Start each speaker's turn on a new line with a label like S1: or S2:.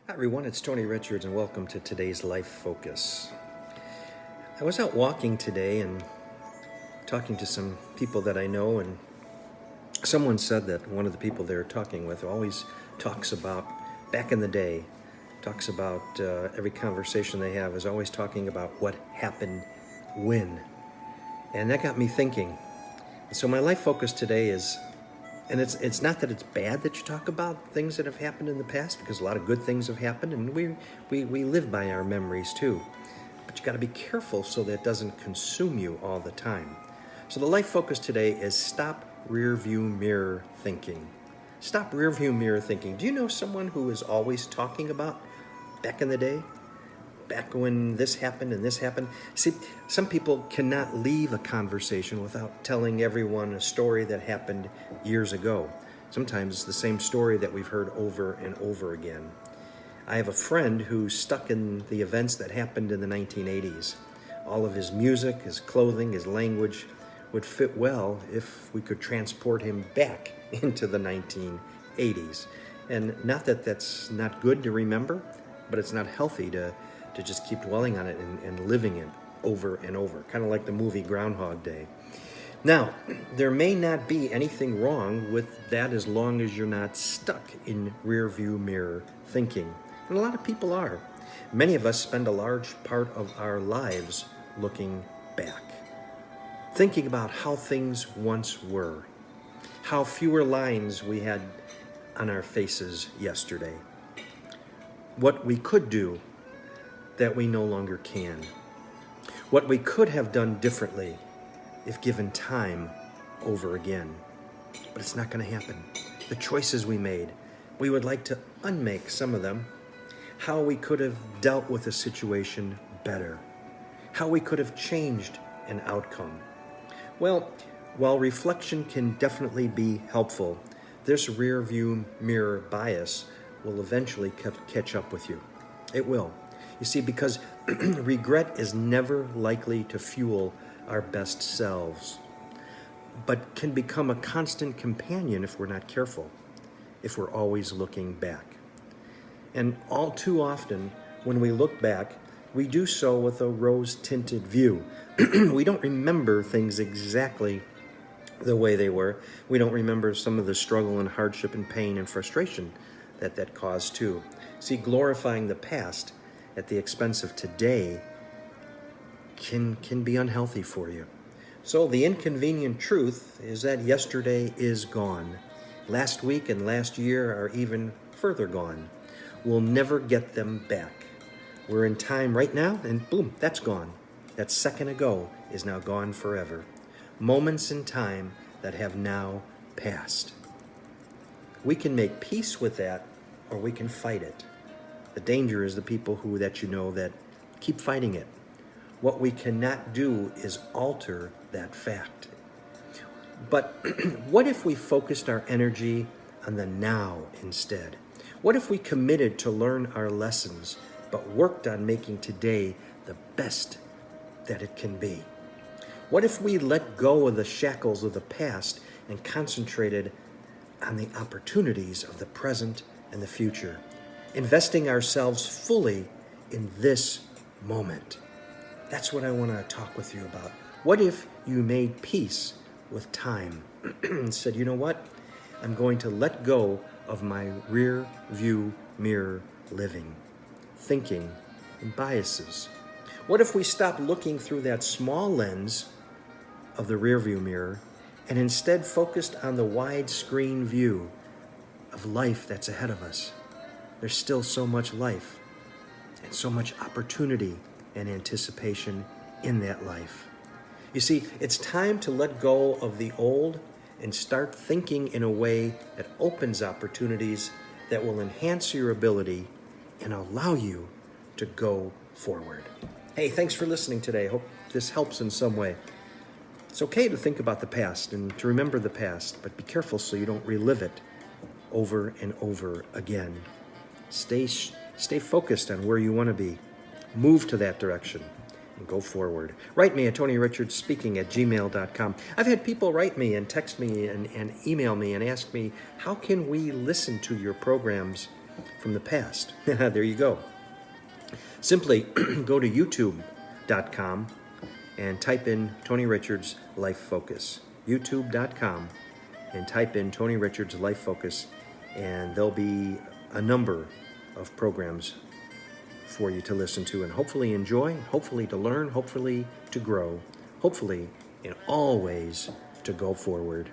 S1: Hi everyone, it's Tony Richards and welcome to today's Life Focus. I was out walking today and talking to some people that I know, and someone said that one of the people they're talking with always talks about back in the day, talks about every conversation they have is always talking about what happened when. And that got me thinking. So my life focus today is, and it's not that it's bad that you talk about things that have happened in the past, because a lot of good things have happened, and we live by our memories too. But you got to be careful so that it doesn't consume you all the time. So the life focus today is stop rear view mirror thinking. Stop rear view mirror thinking. Do you know someone who is always talking about back in the day? Back when this happened and this happened. See, some people cannot leave a conversation without telling everyone a story that happened years ago. Sometimes it's the same story that we've heard over and over again. I have a friend who's stuck in the events that happened in the 1980s. All of his music, his clothing, his language would fit well if we could transport him back into the 1980s. And not that that's not good to remember, but it's not healthy to just keep dwelling on it and living it over and over, kind of like the movie Groundhog Day. Now, there may not be anything wrong with that as long as you're not stuck in rear view mirror thinking. And a lot of people are. Many of us spend a large part of our lives looking back, thinking about how things once were, how fewer lines we had on our faces yesterday, what we could do that we no longer can, what we could have done differently if given time over again. But it's not going to happen. The choices we made, we would like to unmake some of them, how we could have dealt with a situation better, how we could have changed an outcome. Well, while reflection can definitely be helpful, this rear view mirror bias will eventually catch up with you. It will. You see, because regret is never likely to fuel our best selves, but can become a constant companion if we're not careful, if we're always looking back. And all too often, when we look back, we do so with a rose-tinted view. We don't remember things exactly the way they were. We don't remember some of the struggle and hardship and pain and frustration that caused too. See, glorifying the past at the expense of today can be unhealthy for you. So the inconvenient truth is that yesterday is gone. Last week and last year are even further gone. We'll never get them back. We're in time right now, and boom, that's gone. That second ago is now gone forever. Moments in time that have now passed. We can make peace with that, or we can fight it. The danger is the people that you know that keep fighting it. What we cannot do is alter that fact. But what if we focused our energy on the now instead? What if we committed to learn our lessons, but worked on making today the best that it can be? What if we let go of the shackles of the past and concentrated on the opportunities of the present and the future, investing ourselves fully in this moment? That's what I want to talk with you about. What if you made peace with time and said, you know what? I'm going to let go of my rear view mirror living, thinking, and biases. What if we stopped looking through that small lens of the rear view mirror and instead focused on the widescreen view of life that's ahead of us? There's still so much life and so much opportunity and anticipation in that life. You see, it's time to let go of the old and start thinking in a way that opens opportunities that will enhance your ability and allow you to go forward. Hey, thanks for listening today. Hope this helps in some way. It's okay to think about the past and to remember the past, but be careful so you don't relive it over and over again. Stay focused on where you want to be. Move to that direction and go forward. Write me at TonyRichardsSpeaking@gmail.com. I've had people write me and text me and email me and ask me, how can we listen to your programs from the past. There you go. Simply go to youtube.com and type in Tony Richards Life Focus. youtube.com and type in Tony Richards Life Focus, and there'll be a number of programs for you to listen to and hopefully enjoy, hopefully to learn, hopefully to grow, hopefully in all ways to go forward.